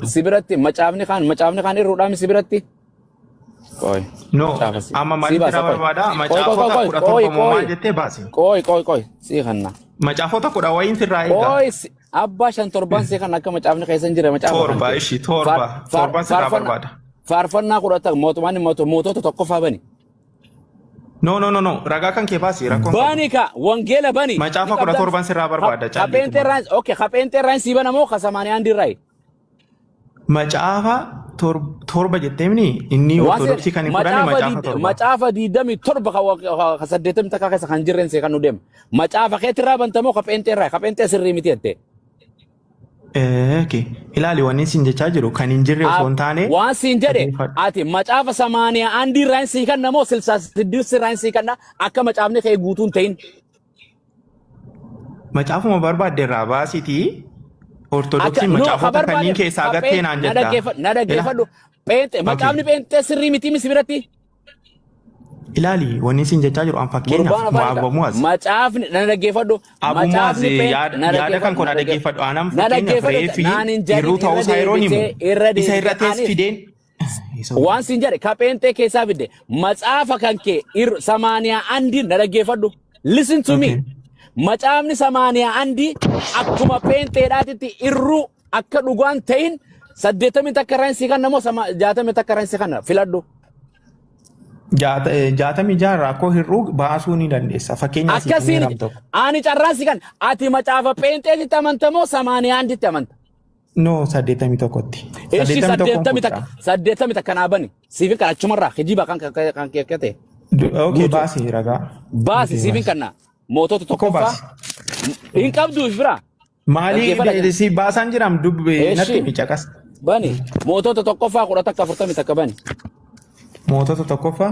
Sibiratti macaafni kaan irruudhaan sibiratti. Koi. No, amma maaliif barbaada? Macaafota 17 maal jettee baasi? Koi. Si kanna. Macaafota 10 wayiin sirraa eega. Koi abbaa 5-7 si kan akka macaafni keessan jira macaafa. Torba sirraa barbaada. Faarfannaa 10 mootota tokkoffaa bani. No. Ragaa kan kee baasi rakkoon. Bani ka wangeela bani. Macaafa 17 sirraa barbaada. Kapheentee raan si bana moo kasamaanii andi rai. Macaafa torba jetteemni inni ortodoksii kan fudhani macaafa torba. Macaafa 27 ka 80 takka keessa kan jirren see kan nu deem. Macaafa keetirraa bantamoo kapheentee sirrii miti jette. Okay. Ilaali wanni siin jechaa jiru kan hin jirre osoo hin taane. Waan siin jedhe ati macaafa 80 andi raan si kan namoo silsaa 6 raan si kan akka macaafni kee guutuun ta'in. Macaafuma barbaadde irraa baasitii. Ortodoksii macaafota kanneen keessaa agartee naan jedha. Na dhaggeeffadhu. Macaafni pheenxee sirrii miti misi biratti. Ilaali wanni siin jechaa jiru an fakkeenyaaf Abumaaz. Macaafni na dhaggeeffadhu. Abumaaz yaada kan koo na dhaggeeffadhu. Anam fakkeenyaaf reefi hirruu ta'uusaa yeroo himu isa irra tees fideen. Waan siin jedhe ka pheenxee keessaa fidde macaafa kan kee 80 andi na dhaggeeffadhu. Listen to me. Macaafni 80 andi akkuma pheenxeedhaatitti irruu akka dhugaan ta'in 80 takka raansii kan namoo 60 takka raansii kan filadhu. 66 rakkoo hirruu baasuu ni dandeessa. Fakkeenyaaf akkasiin ani carraansi kan ati macaafa pheenxeetitti amantamoo 80 anditti amanta. No 81tti. 80 takka naa bani. Siifin kan achumarraa hijiba kan keekkate. Okay baasi ragaa. Baasi siifin kan mootota tokkoffaa hin qabdu fira. Maali si baasan jiram dubbe natti micakas. Bani mootota tokkoffaa 40 takka bani. Mootota tokkoffaa?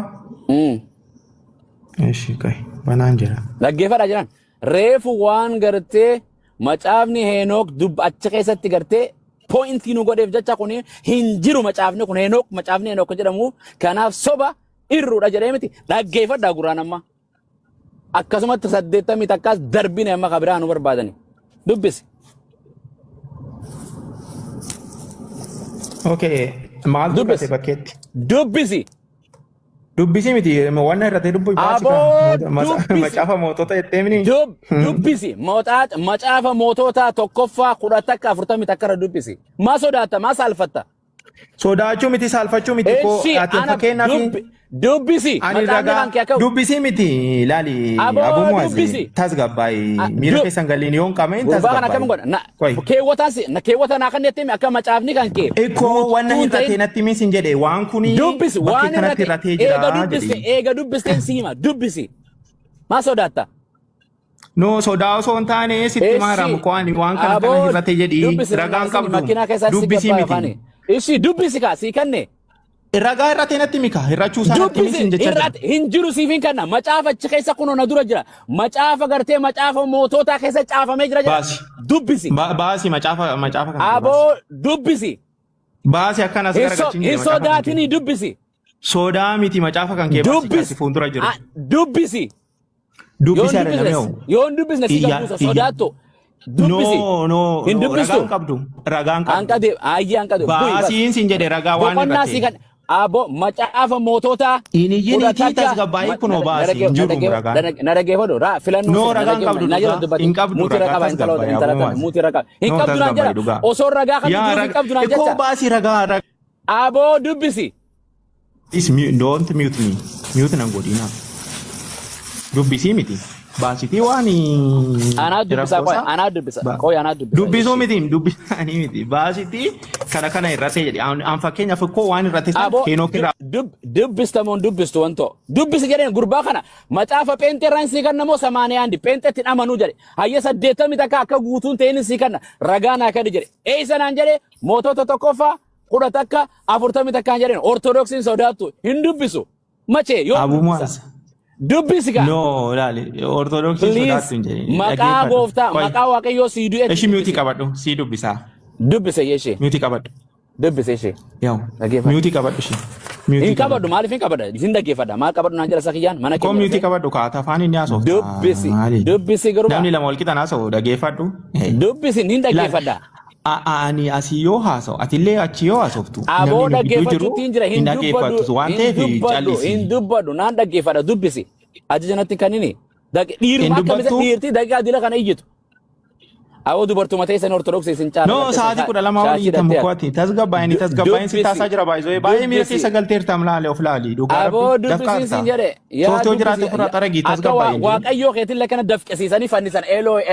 Eshi kai banaan jira. Dhaggeeffadhaa jiran reefu waan gartee macaafni Henook achi keessatti gartee poointii nu godheef jecha kun hin jiru macaafni kun macaafni Henook jedhamu kanaaf soba irruudha jedhee miti dhaggeeffadhaa gurraan amma. Akkasumatti 80 takkaas darbine amma kabiraa nu barbaadani. Dubbisi. Okay. Maal dubbise bakkeetti? Dubbisi. Dubbisi miti waan irratti dubbii baasi macaafa mootota jetteemni. Dubbisi macaafa mootota tokkoffaa 10 takka 40 takka irra dubbisi. Maa sodaata maa saalfatta? Sodaachuu miti saalfachuu miti koo ati fakkeenyaaf dubbisi. Ani ragaa dubbisi miti ilaali Abumaaz tasgabbaa'ii miira keessan galiin yoon qabeen tasgabbaa'ii. Keewwata naa kan jettee akka macaafni kan kee. Ekkoo wanna hin ratee natti misin jedhe waan kuni bakki kanatti ratee jira. Eega dubbisteen siima dubbisi. Maa sodaatta? No sodaa osoo hin taane sitti maaramu waan kana kana hirratee jedhi ragaan qabdu dubbisi miti. Ishi dubbisi kaa sii kanne. Ragaa irratti natti mika hirrachuu isaa natti misin jecha. Hin jiru siifin kanna macaafa achi keessa kunoo na dura jira. Macaafa gartee macaafa mootota keessa caafamee jira. Baasi. Dubbisi. Baasi macaafa kan. Aboo dubbisi. Baasi akkanas garagachiin jira. Hin sodaatini dubbisi. Sodaa miti macaafa kan kee baasi kasi fuuldura jiru. Dubbisi. Dubbisi adamee. Yoon dubbisne si gabuusa sodaatto. Dubbisi. No. Hin dubbistu. Ragaan qabdu. Ankade. Baasiin sin jedhe ragaa waan irratti. Abo macaafa mootota. Ini jini tiitas gabbaa'ii kunoo baasi hin jiru ragaa. Na dhaggeeffadhu raa filannoo. No ragaan qabdu. Hin qabdu ragaa tasgabbaa'ii. Muutii ragaa. Hin qabdu naan jedha. Osoo ragaa kan hin qabdu naan jecha. Koo baasi ragaa. Aboo dubbisi. Don't mute me. Mute nan godina. Dubbisi miti. Baasitii waan anaa dubbisa qoy anaa dubbisa dubbisuu miti dubbisanii miti baasitii kana irratti jedhi an fakkeenyaaf koo waan irratti Henook irraa dubbistamoon dubbistu wanto dubbisi jedheen gurbaa kana macaafa pheenxee raansii kan namoo 80 andi pheenxeetti amanuu jedhe hayya 80 takka akka guutuun ta'in sii kana ragaa naa kadi jedhe eessa naan jedhe mootota tokkoffaa 10 takka 40 takkaan jedheen ortodoksiin sodaattu hin dubbisu machee yoo Abumaaz. Dubbisi ka. No, laali ortodoksii sodaattu hin jedhini. Maqaa gooftaa maqaa waaqayyoo sii du'e. Eshi miyuutii qabadhu sii dubbisaa. Dubbise yeshee. Miyuutii qabadhu. Dubbise yeshee. Yaa'u miyuutii qabadhu ishee. Hin qabadhu maaliif hin qabadha? Hin dhaggeeffadha maal qabadhu naan jala sakiyyaan mana keenya. Koo miyuutii qabadhu kaata afaan inni haasofta. Dubbisi garuu. Namni lama wal qixa haasa'u dhaggeeffadhu. Dubbisi hin dhaggeeffadha. Ani asii yoo haasa'u atillee achi yoo haasoftu Aboo namni nu gidduu jiru dhaggeeffachuutiin jira hin dhaggeeffattu waan ta'eef callisi. hin dubbadhu naan dhaggeeffadha dubbisi. Ajajanatti kanini dhiiruma Hin akka bisa dubbattu? dhiirti daqiiqaa dila kana iyyitu. Aboo dubartuma ta'e san ortodoksii sin caala. No sa'aatii 12 waliin tammu kooti tasgabbaa'in si taasaa jira baay'ee baay'ee miira keessa galteerta laale of laali dhugaa Aboo dubbisiin sin jedhe. Softoo jiraate fura xaragii tasgabbaa'in. Waaqayyoo keetiin kana dafqisiisanii fannisan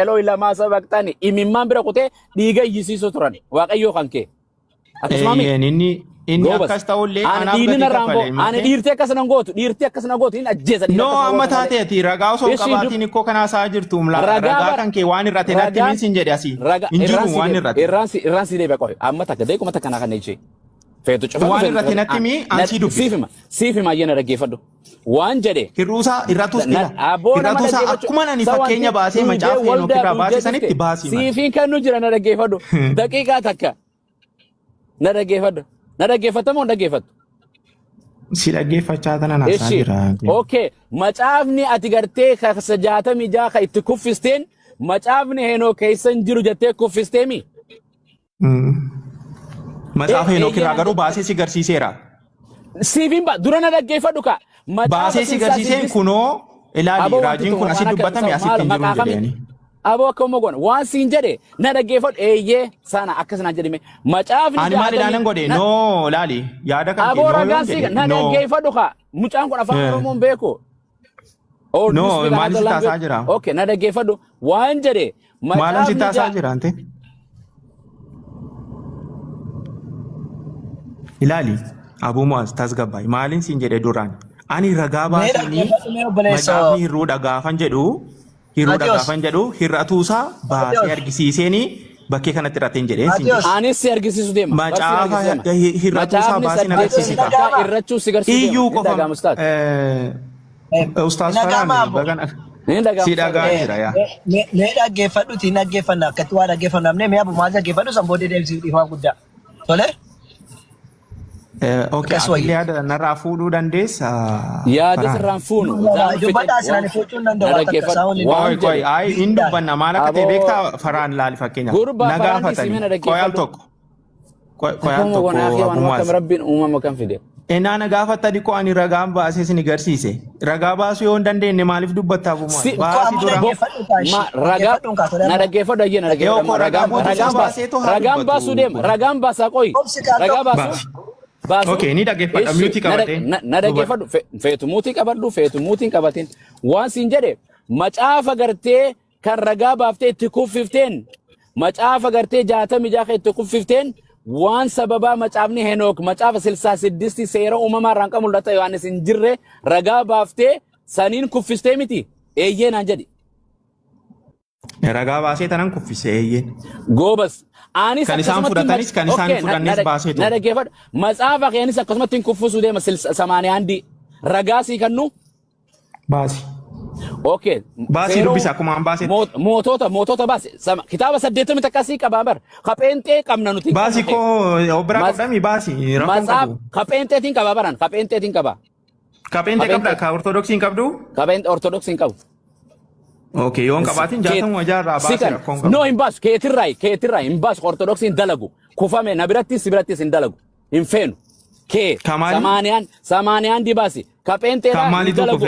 eloo lamaa sabaqtani imimmaan bira kutee dhiiga iyyisiisuu turan. Waaqayyoo kan kee. Akkasumas inni akkas ta'ullee anaaf gadi kafalee. Ani dhiirtee akkas nan gootu hin ajjeesan. No amma taateeti ragaa osoo qabaatiin ikkoo kanaa saa jirtu ragaa kan kee waan irratti natti min sin jedhe asii. Hin jiru waan irratti. Irraan si deebi'a qofe amma takka deekuma takka naa kan ejjee. Feetu cufa. Waan irratti natti mi ansii dubbi. Siifima ayyana dhaggeeffadhu. Waan jedhe. Hirruusaa irratus dhila. Irratuusaa akkuma nani fakkeenya baasee macaafee nokirraa baasee sanitti baasii. Siifiin kan nu jira na dhaggeeffadhu. Daqiiqaa takka. Na dhaggeeffadhu. Na dhaggeeffata moo dhaggeeffattu? Si dhaggeeffachaa tanan haasaa jira. Okay, macaafni ati gartee kasa 66 ka itti kuffisteen macaafni Heenok keessa hin jiru jettee kuffisteemi. Macaafa Heenok irraa garuu baasee si garsiiseera. Siifin dura na dhaggeeffadhu ka. Baasee si garsiiseen kunoo ilaali raajiin kun asii dubbatame asitti hin jiru jedhanii. Aboo akkuma goona waan siin jedhe na dhaggeeffadhu eeyyee sana akkas naan jedhime macaafni ani maal ilaalan godhe no laali yaada kan aboo ragaan si na dhaggeeffadhu ka mucaan kun afaan oromoon beeku no maal si taasaa jira okay na dhaggeeffadhu waan jedhe maalan si taasaa jira ante ilaali abuu mu'az tasgabbaay maalin siin jedhe duraan ani ragaa baasanii macaafni hirruu dhagaafan jedhu Hiruu dhagaafan jedhu hir'atuusaa baasee argisiiseenii bakkee kanatti irratti hin jedheen. Anis si argisiisu deema. Macaafa hir'atuusaa baasee argisiisita. Irrachuu si garsiisa. Iyyuu qofa. Ustaas Faraani bagana. Si dhagaa jira yaa. Mee dhaggeeffadhuutiin dhaggeeffanna akkatti waa dhaggeeffannamne mee abu maal dhaggeeffadhu san booddee deebisuu dhiifaa guddaa. Tole? Okay, atillee yaada narraa fuudhuu dandeessa. Yaada sirraan fuunu. Dubbadhaa siraan fuudhuun danda'u akka tasaa waliin. Qoy ay hin dubbanna maal akka ta'e beektaa Faraan laali fakkeenya. Nagaafatanii qoyaal tokko. Qoyaal tokko. Rabbiin uumama kan fide. Enaa nagaafattani ko ani ragaan baasee sin agarsiise. Ragaa baasuu yoo hin dandeenye maaliif dubbattaa bu'uuma? Baasii dura. Na dhaggeeffadhu ayyee na dhaggeeffadhu. Ragaan baasuu deema. Ragaan baasaa qoyi. Ragaa baasuu. Okay, ni dhaggeeffadha muutii qabate. Na dhaggeeffadhu feetu muutii qabadhu feetu muutiin qabatin waan siin jedhe macaafa gartee kan ragaa baaftee itti kuffifteen macaafa gartee 66 kan itti kuffifteen waan sababaa macaafni Heenok macaafa 66 seera uumamaa irraan kan mul'ata Yohaannis hin jirre ragaa baaftee saniin kuffistee miti eeyyee naan jedhi. Ragaa baasee tanan kuffisee eeyyeen. Goobas. Anis kan isaan fudhatanis kan isaan fudhannis baasee na dhaggeeffadhu macaafa keenis akkasumatti hin kuffisuu deema 80 ragaa sii kannu baasi. Okay. Baasii dubbisa akkuma an baasee. Mootota baasi. Kitaaba 80 akkasii qabaa bar. Kapheenxee qabna nuti. Baasii koo obira qabdami baasii. Macaaf kapheenxeetiin qabaa baran kapheenxeetiin qabaa. Kapheenxee qabda ka ortodoksiin qabdu? Kapheenxee ortodoksiin qabu. Okay, yoon qabaatiin jaatamuma jaarraa baasii rakkoon qabu. No hin baasu keetirraa hin baasu ortodoksiin dalagu kufame na birattis hin dalagu hin feenu kee samaaniyaan di baasi kapheenxeedhaa hin dalagu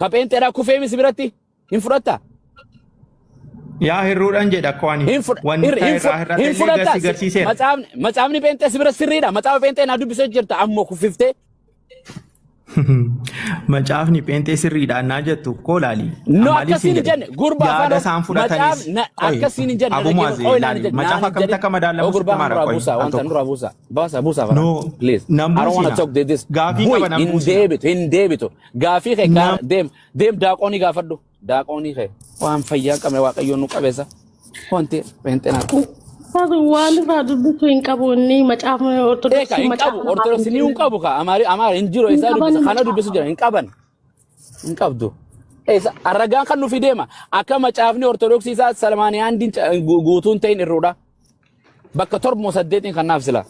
kapheenxeedhaa kufee misi biratti hin fudhatta. Yaa hirruudhaan jedha akkawani wanti irraa hir'ate garsiiseera. Macaafni pheenxee si bira sirriidha macaafa pheenxee naa dubbisee jirta ammoo kuffiftee. Macaafni pheenxee sirriidha naa jettu koo laali. No akkasiin jenne gurbaa yaada isaan fudhatanis akkasiin jenne Abu Mu'az laali macaafa akkamitti akka madaallamu sitti maara qoy. Wanta nurraa buusa baasa buusa fara please. I don't want to talk this. Gaafii qaba nan buusa. Hin deebitu gaafii kee deem daaqoonii gaafadhu daaqoonii kee waan fayyaa qabne waaqayyoon nu qabeessa wanti pheenxee naa. Waan irraa dubbisu hin qabu inni macaafni ortodoksii macaafa ortodoksii ni hin qabu ka amaari hin jiru isaa dubbisa kana dubbisu jira hin qaban hin qabdu ragaan kan nufi deema akka macaafni ortodoksii isaa salmaaniyaan guutuun ta'in irruudha bakka 7 kan naaf sila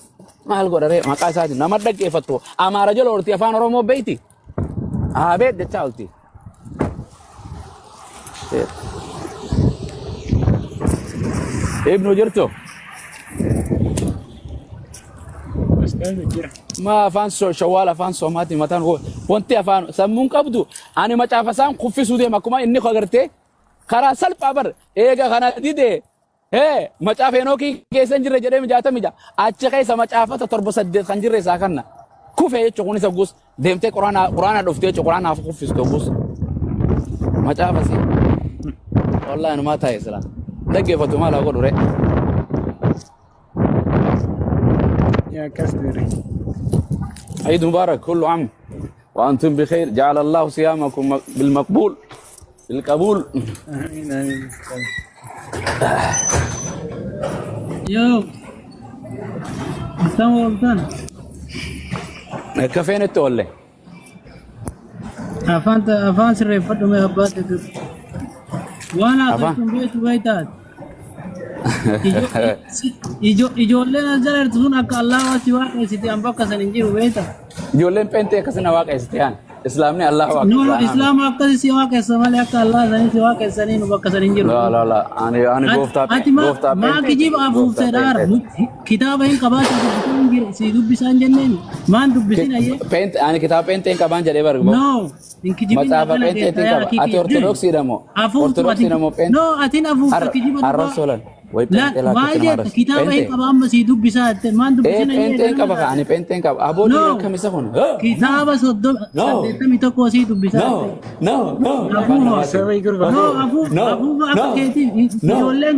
maal godhare maqaa isaatiin nama dhaggeeffattu amaara jala orti afaan oromoo beeyti beet dachaa olti ibnu jirtu ما أفان شوال أفان سوماتي متان هو وانت أفان سمون كابدو أنا ما تعرف سام خفي سودي ما كمان إني خاطرته خلاص البابر إيجا خنا ديده هه ما تعرف إنوكي كيسن جري جري مجاتا مجا أشكي سما تعرف تطرب سد خنجر ساكننا كوفي تشكوني سبوس دمتك قرانا دفتي تشكورانا في خفي سبوس ما تعرف سي والله أنا ما تاي سلام دقي فتو ما لا أقول رأي يا كسبري عيد مبارك كل عام وأنتم بخير جعل الله صيامكم بالمقبول بالقبول آمين آمين يو استمع ولدان كفين التولي أفان سري فتو ما أبات وانا أتكلم بيتات ijoolleen as jala jirtu sun akka Allah waasi waaqessite an bakka san hin jiru beekta. Ijoolleen pentee akkasina waaqessite haan islaamni Allah waaqessa. No islaama akkasi si waaqessa malee akka Allah sanii si waaqessanii nu bakka san hin jiru. La ani gooftaa ati maa kijiba afuufte dhaara kitaaba hin qabaatu dubbisan jiru si dubbisaan jenneen maan dubbisin ayyee. Ani kitaaba pentee hin qabaan jedhee bargu. No hin kijibin Mataafa pentee hin qaba ati ortodoksii damo. Ortodoksii damo pentee. No atiin afuufte kijiba dubba. Arrabsoolan. لا ما جت كتاب هيك أبغى أمس يدوب بسات ما ندوب بسنا بنتين كبا أنا بنتين كبا أبودي كم يسخون كتاب صدق صدق ميتو كوسي يدوب بسات no أبوه أبوه أبوه أبوه كذي يقول لك